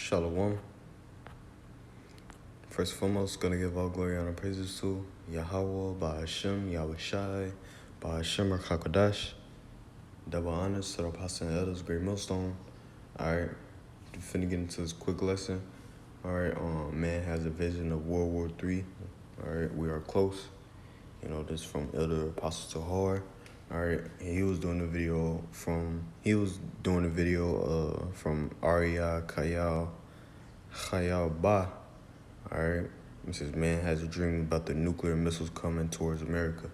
Shalom. First and foremost, gonna give all glory, honor, and praises to Yahweh, Ba'ashem, Yahushai, Ba'ashem, Rakakadash. Double honors to the apostle and elders, Great Millstone. Alright, finna get into this quick lesson. Alright, man has a vision of World War III. Alright, we are close. You know, this from Elder Apostle Tahar. Alright, he was doing a video from Arya Khayal Ba. Alright, it says man has a dream about the nuclear missiles coming towards America.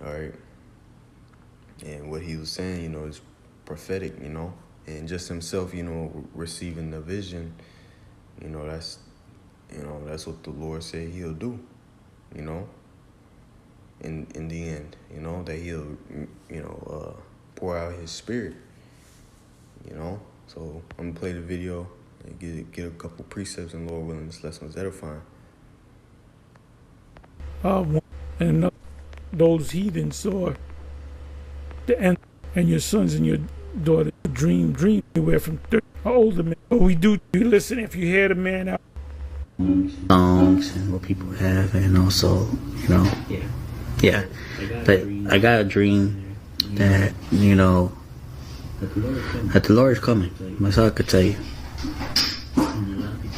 Alright, and what he was saying, you know, is prophetic, you know, and just himself, you know, receiving the vision, you know, that's what the Lord said he'll do, you know, in the end, you know, that he'll, you know, pour out his spirit, you know. So I'm gonna play the video and get a couple precepts, and Lord willing, this lesson was edifying. And those heathens saw the end, and your sons and your daughters dream anywhere from 30 or older men. But we do listen if you hear the man out. Songs and what people have, and also, you know, yeah. But I got a dream that, you know, that the Lord is coming. That's all I could tell you.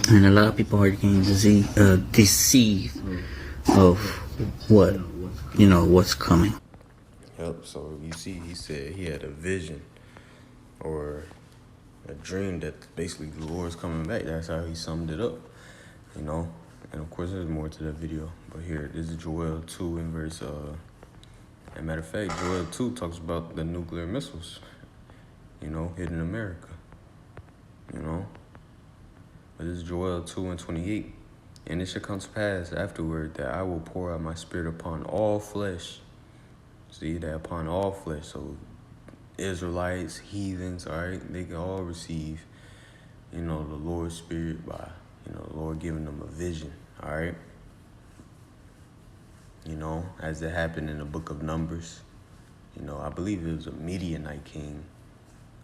And a lot of people are getting deceived of what, you know, what's coming. Yep, so you see, he said he had a vision or a dream that basically the Lord's coming back. That's how he summed it up, you know. And of course, there's more to that video. But here, this is Joel 2 in verse, as a matter of fact, Joel 2 talks about the nuclear missiles, you know, hitting America, you know. But this is Joel 2 and 28. And it shall come to pass afterward that I will pour out my spirit upon all flesh. See, that upon all flesh. So Israelites, heathens, all right, they can all receive, you know, the Lord's spirit by, you know, the Lord giving them a vision, all right? You know, as it happened in the book of Numbers. You know, I believe it was a Midianite king.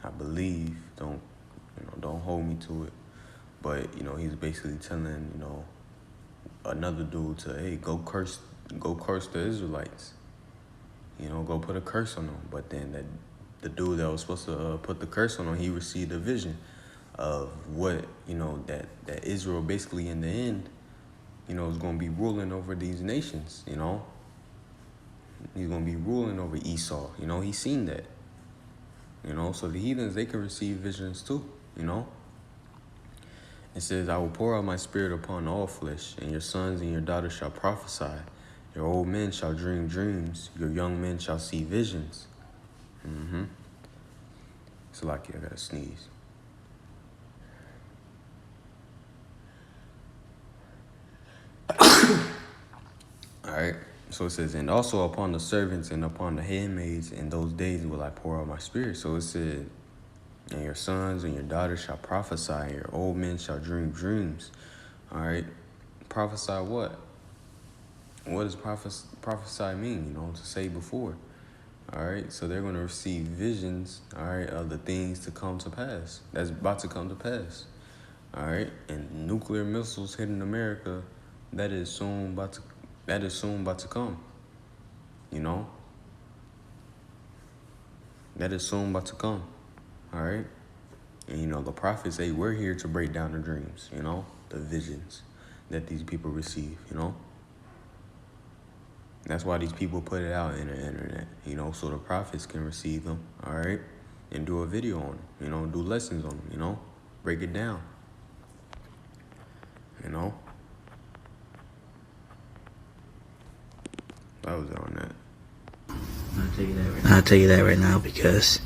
I believe, don't hold me to it. But, you know, he's basically telling, you know, another dude to, hey, go curse the Israelites. You know, go put a curse on them. But then the dude that was supposed to put the curse on him, he received a vision of what, you know, that Israel basically in the end, you know, is going to be ruling over these nations, you know. He's going to be ruling over Esau, you know. He's seen that, you know. So the heathens, they can receive visions too, you know. It says, I will pour out my spirit upon all flesh, and your sons and your daughters shall prophesy. Your old men shall dream dreams. Your young men shall see visions. It's lucky I gotta sneeze. Alright, so it says, and also upon the servants and upon the handmaids in those days will I pour out my spirit. So it said, and your sons and your daughters shall prophesy, and your old men shall dream dreams. Alright, prophesy what? What does prophesy mean, you know, to say before? All right, so they're going to receive visions, all right, of the things to come to pass. That's about to come to pass, all right? And nuclear missiles hitting America, that is soon about to come, you know? That is soon about to come, all right? And, you know, the prophets say, we're here to break down the dreams, you know, the visions that these people receive, you know? That's why these people put it out in the internet, you know, so the prophets can receive them, all right, and do a video on them, you know, do lessons on them, you know, break it down, you know. That was it on that. I'll tell you that right now because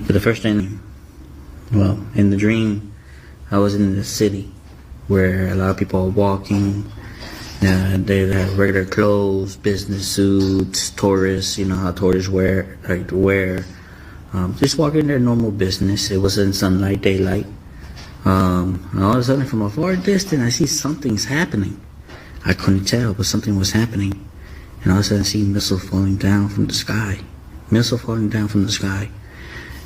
for the first thing, well, in the dream, I was in the city where a lot of people are walking. They have regular clothes, business suits, tourists, you know how tourists like to wear. Just walking their normal business. It was in sunlight, daylight. And all of a sudden, from a far distance, I see something's happening. I couldn't tell, but something was happening. And all of a sudden, I see missiles falling down from the sky.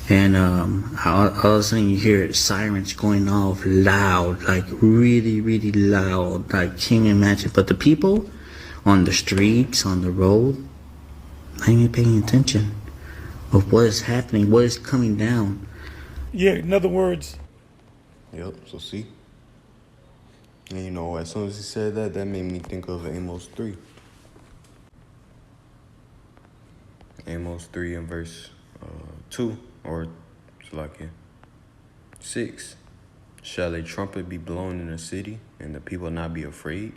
And all of a sudden you hear sirens going off loud, like really, really loud, like can't imagine. But the people on the streets, on the road, not even paying attention of what is happening, what is coming down. Yeah, in other words, Yep, so see? And you know, as soon as he said that, that made me think of Amos 3. Amos 3 and verse 2, or like 6. Shall a trumpet be blown in a city, and the people not be afraid?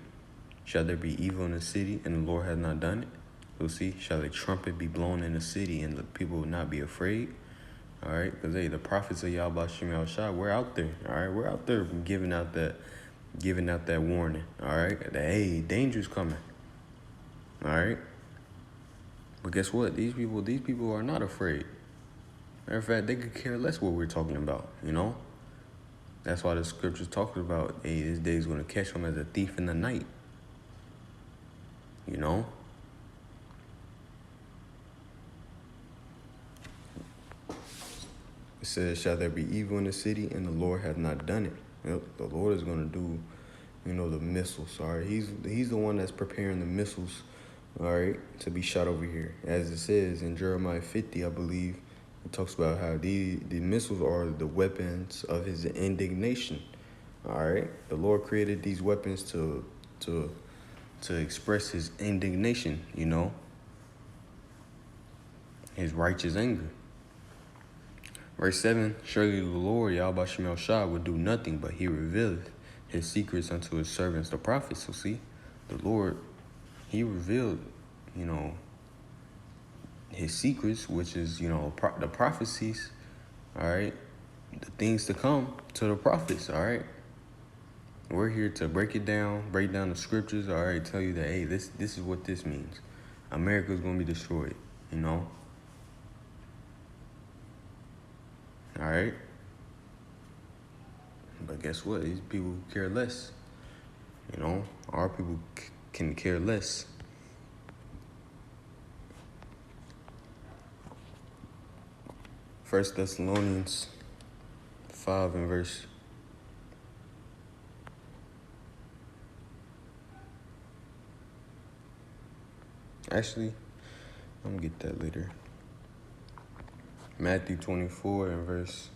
Shall there be evil in the city, and the Lord has not done it? So see, shall a trumpet be blown in the city, and the people will not be afraid? All right, because hey, the prophets of Yahweh Shem Yahushua, we're out there. All right, we're out there giving out that warning. All right, that hey, danger's coming. All right, but guess what? These people are not afraid. Matter of fact, they could care less what we're talking about. You know, that's why the scriptures talking about hey, this day is going to catch them as a thief in the night. You know. It says, shall there be evil in the city, and the Lord hath not done it. Yep, the Lord is going to do, the missiles, all right? He's the one that's preparing the missiles, all right, to be shot over here. As it says in Jeremiah 50, I believe, it talks about how the missiles are the weapons of his indignation, all right? The Lord created these weapons to express his indignation, his righteous anger. Verse 7, surely the Lord, Yahweh Shem Yahushua, will do nothing, but he revealeth his secrets unto his servants, the prophets. So see, the Lord, he revealed, his secrets, which is, the prophecies, all right, the things to come to the prophets, all right. We're here to break down the scriptures, all right, tell you that, hey, this is what this means. America's going to be destroyed, All right. But guess what? These people care less. Our people can care less. First Thessalonians 5 and verse. Actually, I'm going to get that later. Matthew 24 and verse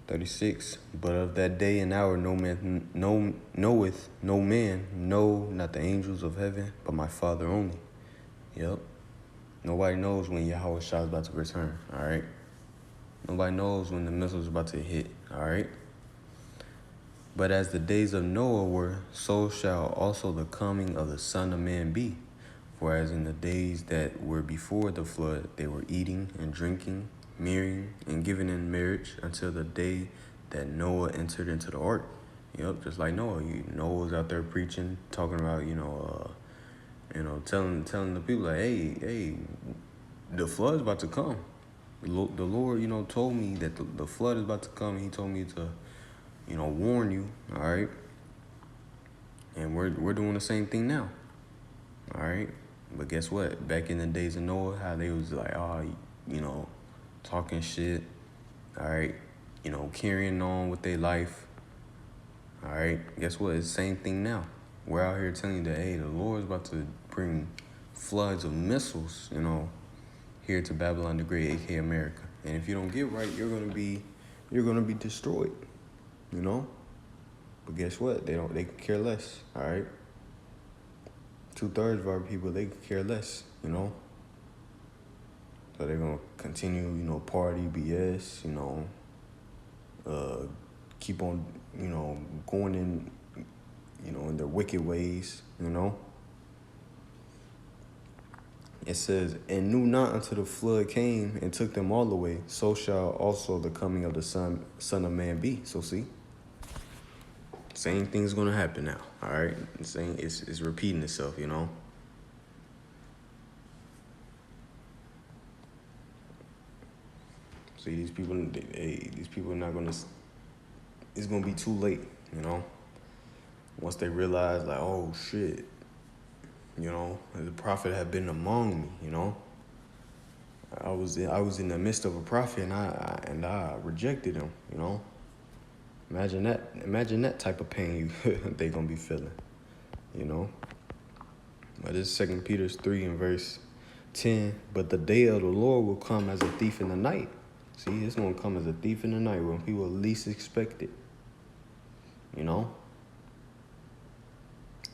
36. But of that day and hour no man knoweth, no man, no, not the angels of heaven, but my Father only. Yep. Nobody knows when Yahweh Shah is about to return, all right? Nobody knows when the missiles are about to hit, all right? But as the days of Noah were, so shall also the coming of the Son of Man be. For as in the days that were before the flood, they were eating and drinking, marrying, and giving in marriage until the day that Noah entered into the ark. Yep, just like Noah. Noah was out there preaching, talking about, telling the people, like, hey, the flood's about to come. The Lord, told me that the flood is about to come. He told me to, warn you, all right? And we're doing the same thing now, all right? But guess what? Back in the days of Noah, how they was like, talking shit, all right, carrying on with their life, all right. Guess what? It's the same thing now. We're out here telling you that, hey, the Lord's about to bring floods of missiles, here to Babylon the Great, aka America. And if you don't get right, you're gonna be destroyed, But guess what? They could care less, all right. 2/3 of our people, they could care less, So they're going to continue, party, BS, keep on, going in, in their wicked ways, It says, and knew not until the flood came and took them all away, so shall also the coming of the Son of Man be. So see, same thing's going to happen now, all right? It's repeating itself, See, these people are not going to, it's going to be too late, Once they realize, like, oh, shit, the prophet had been among me, All I was in the midst of a prophet, and I rejected him. You know, imagine that. Imagine that type of pain they gonna be feeling. You know. But this is 2 Peter 3 and verse 10. But the day of the Lord will come as a thief in the night. See, it's gonna come as a thief in the night when people least expect it. You know.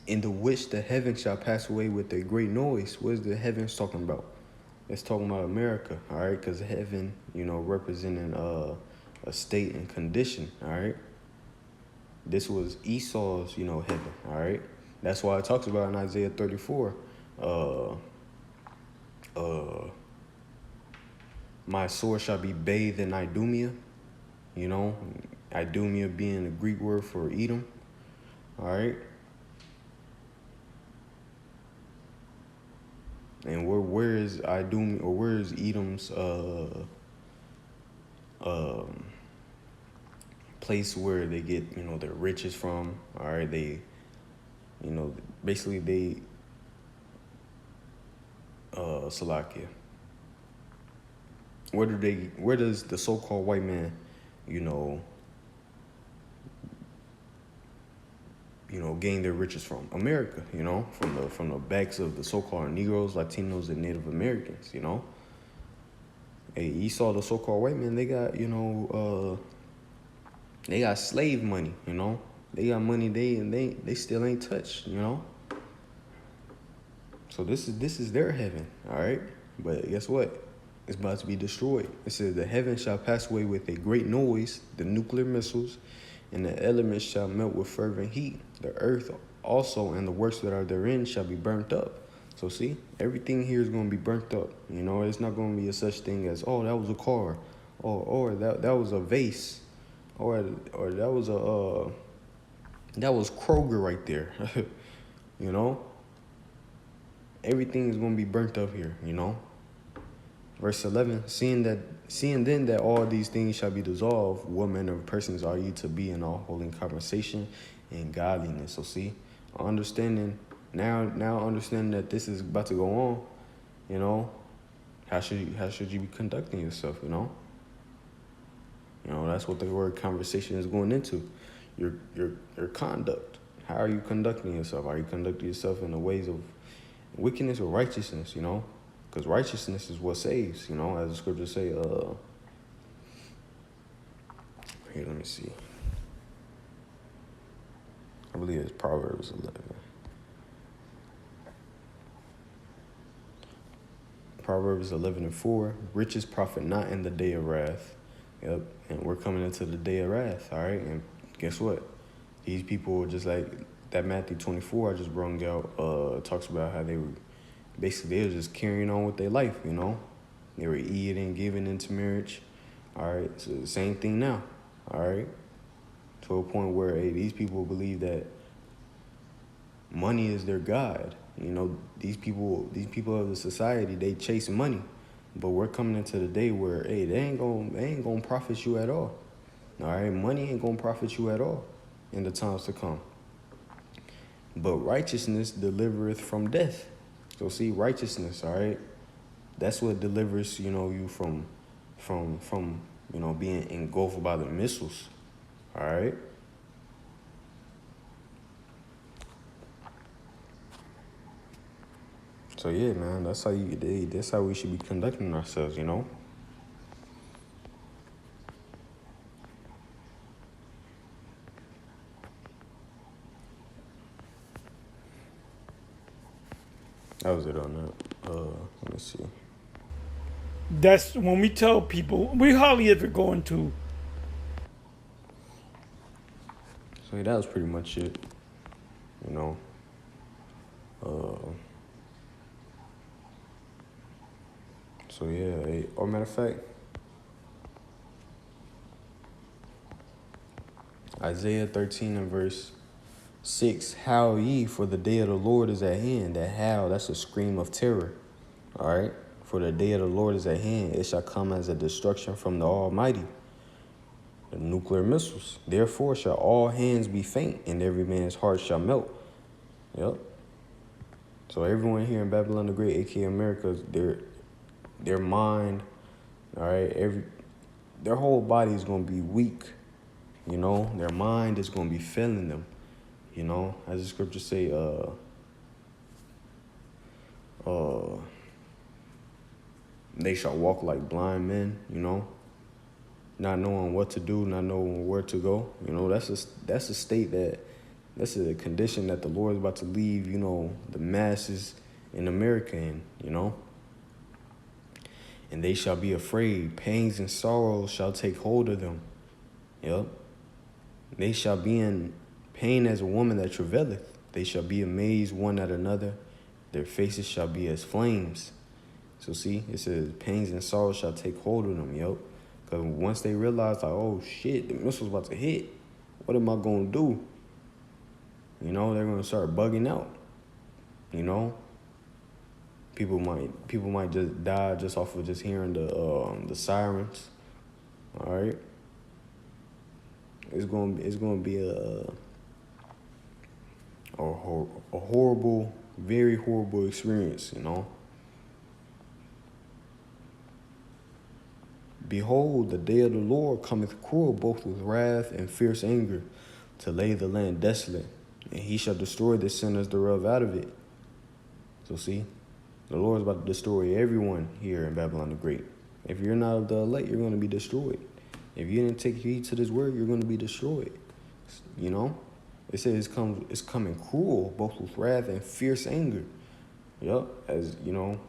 In the which the heavens shall pass away with a great noise. What is the heavens talking about? It's talking about America, all right? Because heaven, you know, representing a state and condition, all right? This was Esau's, you know, heaven, all right? That's why it talks about in Isaiah 34, my sword shall be bathed in Idumea, you know, Idumea being the Greek word for Edom, all right? And where is Idumea, or where is Edom's place where they get, you know, their riches from? All right, they, you know, basically they Salakia. Where does the so-called white man, you know, gain their riches from? America, you know, from the backs of the so-called Negroes, Latinos, and Native Americans, you know. Hey, Esau, the so-called white man, they got, you know, they got slave money, you know. They got money they still ain't touched, you know. So this is their heaven, all right? But guess what? It's about to be destroyed. It says the heavens shall pass away with a great noise, the nuclear missiles, and the elements shall melt with fervent heat. The earth also and the works that are therein shall be burnt up. So see, everything here is going to be burnt up. You know, it's not going to be a such thing as, oh, that was a car, or that was a vase, or that was that was Kroger right there. You know, everything is going to be burnt up here. You know. Verse 11, seeing then that all these things shall be dissolved, what manner of persons are ye to be in all holy conversation and godliness? So see, understanding now understanding that this is about to go on, you know, how should you be conducting yourself, you know? You know, that's what the word conversation is going into. Your conduct. How are you conducting yourself? Are you conducting yourself in the ways of wickedness or righteousness, you know? Because righteousness is what saves, you know, as the scriptures say. Here, let me see. I believe it's Proverbs 11. Proverbs 11:4. Riches profit not in the day of wrath. Yep. And we're coming into the day of wrath, all right? And guess what? These people, just like that Matthew 24 I just brought out, talks about how they were just carrying on with their life, you know. They were eating, giving into marriage. All right, so the same thing now. All right, to a point where these people believe that money is their god. You know, these people of the society, they chase money, but we're coming into the day where they ain't gonna profit you at all. All right, money ain't gonna profit you at all in the times to come. But righteousness delivereth from death. So see, righteousness, all right, that's what delivers, you know, you from you know, being engulfed by the missiles, all right? So yeah, man, that's how we should be conducting ourselves, you know? That was it on that. Let me see. That's when we tell people, we hardly ever go into. So yeah, that was pretty much it. You know. So yeah, or matter of fact, Isaiah 13 and verse 6, howl ye, for the day of the Lord is at hand. That howl, that's a scream of terror. All right? For the day of the Lord is at hand. It shall come as a destruction from the Almighty. The nuclear missiles. Therefore shall all hands be faint, and every man's heart shall melt. Yep. So everyone here in Babylon the Great, aka America, their mind, all right, their whole body is going to be weak, you know. Their mind is going to be failing them, you know. As the scriptures say, they shall walk like blind men, you know, not knowing what to do, not knowing where to go. You know, that's a state that's a condition that the Lord is about to leave, you know, the masses in America in, you know. And they shall be afraid. Pains and sorrows shall take hold of them. Yep. They shall be in pain as a woman that travaileth. They shall be amazed one at another. Their faces shall be as flames. So see, it says pains and sorrows shall take hold of them, yo. Because once they realize, like, oh shit, the missile's about to hit, what am I going to do? You know, they're going to start bugging out, you know. People might just die just off of just hearing the sirens. All right, it's gonna be a horrible, very horrible experience. You know. Behold, the day of the Lord cometh cruel, both with wrath and fierce anger, to lay the land desolate, and he shall destroy the sinners thereof out of it. So see. The Lord is about to destroy everyone here in Babylon the Great. If you're not of the elect, you're going to be destroyed. If you didn't take heed to this word, you're going to be destroyed. You know? It says it's coming cruel, both with wrath and fierce anger. Yep, as, you know,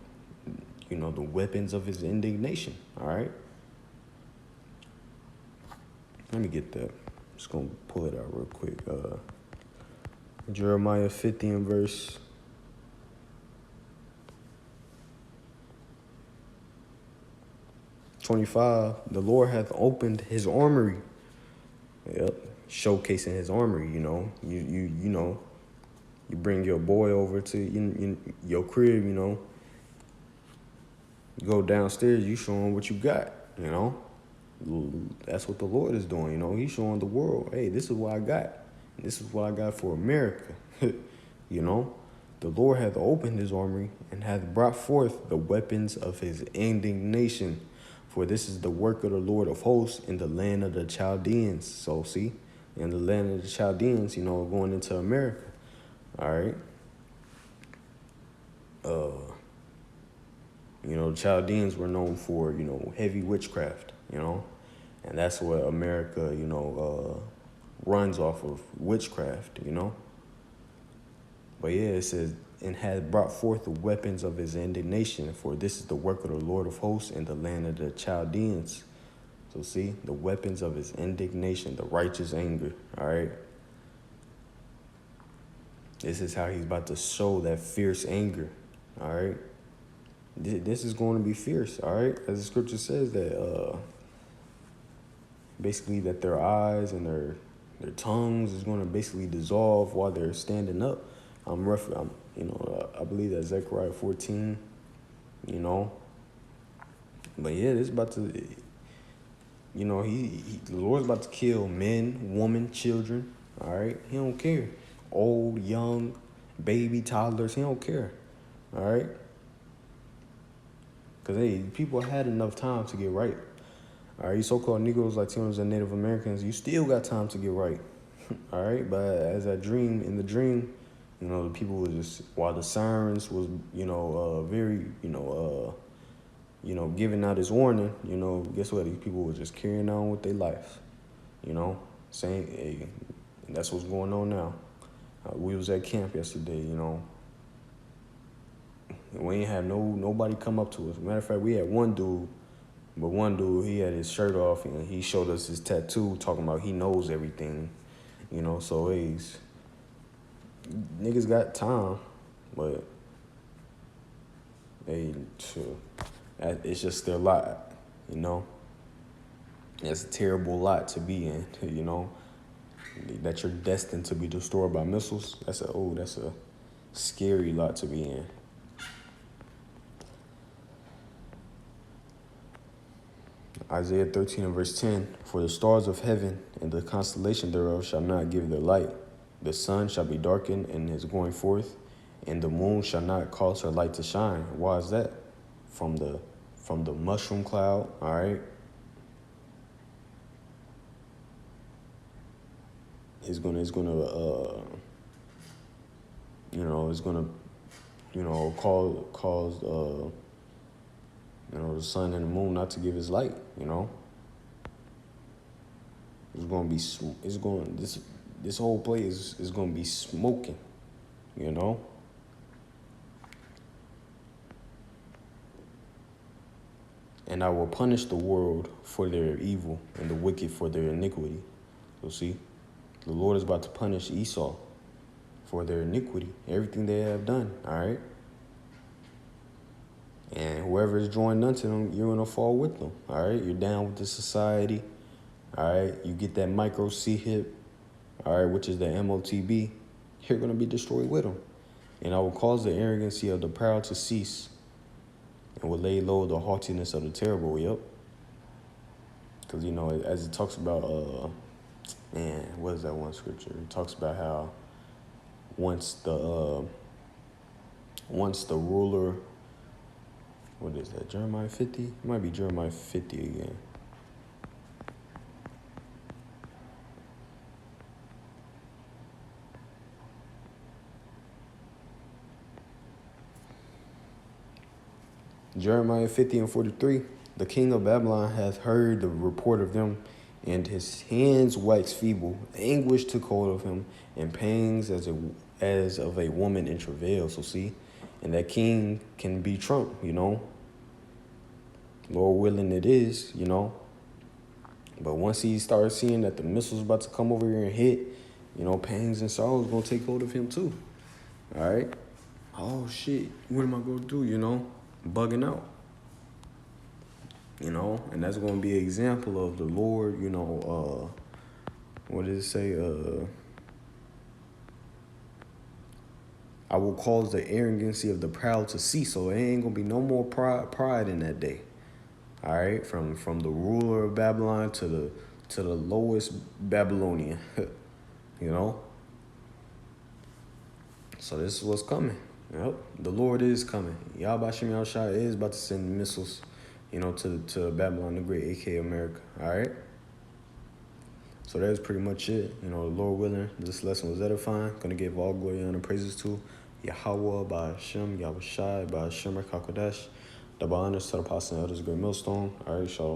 the weapons of his indignation. All right? Let me get that. I'm just going to pull it out real quick. Jeremiah 50 and verse 25, the Lord hath opened his armory. Yep, showcasing his armory, you know. You know, you bring your boy over to your crib, you know. You go downstairs, you show him what you got, you know. That's what the Lord is doing, you know. He's showing the world, hey, this is what I got. This is what I got for America, you know. The Lord hath opened his armory and hath brought forth the weapons of his indignation. For this is the work of the Lord of hosts in the land of the Chaldeans. So, see, in the land of the Chaldeans, you know, going into America. All right. You know, the Chaldeans were known for, you know, heavy witchcraft, you know. And that's what America, you know, runs off of, witchcraft, you know. But yeah, it says, and had brought forth the weapons of his indignation, for this is the work of the Lord of hosts in the land of the Chaldeans. So see, the weapons of his indignation, the righteous anger, all right? This is how he's about to show that fierce anger, all right? This is going to be fierce, all right? As the scripture says that, basically that their eyes and their tongues is going to basically dissolve while they're standing up. I believe that's Zechariah 14, you know. But yeah, this is about to, you know, the Lord's about to kill men, women, children, all right? He don't care. Old, young, baby, toddlers, he don't care, all right? Because, hey, people had enough time to get right. All right, you so-called Negroes, Latinos, and Native Americans, you still got time to get right, all right? But as in the dream, you know, the people were just, while the sirens was, you know, very, you know, giving out his warning, you know, guess what? These people were just carrying on with their life, you know, saying, hey, and that's what's going on now. We was at camp yesterday, you know. We ain't have nobody come up to us. Matter of fact, we had one dude, but one dude, he had his shirt off and he showed us his tattoo talking about he knows everything, you know, so he's... Niggas got time, but it's just their lot, you know. It's a terrible lot to be in, you know. That you're destined to be destroyed by missiles. That's a scary lot to be in. Isaiah 13 and verse 10, for the stars of heaven and the constellation thereof shall not give their light. The sun shall be darkened in his going forth, and the moon shall not cause her light to shine. Why is that? From the from the mushroom cloud, all right? It's gonna cause the sun and the moon not to give its light, you know. This whole place is gonna be smoking, you know. And I will punish the world for their evil and the wicked for their iniquity. So see, the Lord is about to punish Esau for their iniquity, everything they have done, all right? And whoever is joined unto them, you're going to fall with them, all right? You're down with the society, all right? You get that micro C-hip, all right, which is the MOTB. You're going to be destroyed with them. And I will cause the arrogancy of the proud to cease and will lay low the haughtiness of the terrible, yep. Because, you know, as it talks about, what is that one scripture? It talks about how once the ruler, what is that, Jeremiah 50? It might be Jeremiah 50 again. Jeremiah 50 and 43. The king of Babylon hath heard the report of them, and his hands waxed feeble. Anguish took hold of him, and pangs as of a woman in travail. So see, and that king can be Trump, you know. Lord willing it is, you know. But once he starts seeing that the missile's about to come over here and hit, you know, pangs and sorrows gonna take hold of him too. All right. Oh shit, what am I gonna do? You know, bugging out. You know, and that's gonna be an example of the Lord. You know, what does it say? I will cause the arrogancy of the proud to cease. So it ain't gonna be no more pride in that day. All right, from the ruler of Babylon to the lowest Babylonian, you know. So this is what's coming. Yep, the Lord is coming. Yahweh Shem Yahushua is about to send missiles, you know, to Babylon the Great, aka America. All right. So that's pretty much it. You know, the Lord willing, this lesson was edifying. Gonna give all glory and praises to Yahweh, by Hashem, Yahushua, by Hashem, Kakodesh. Double honors to the apostle and elders, great millstone. All right, shalom.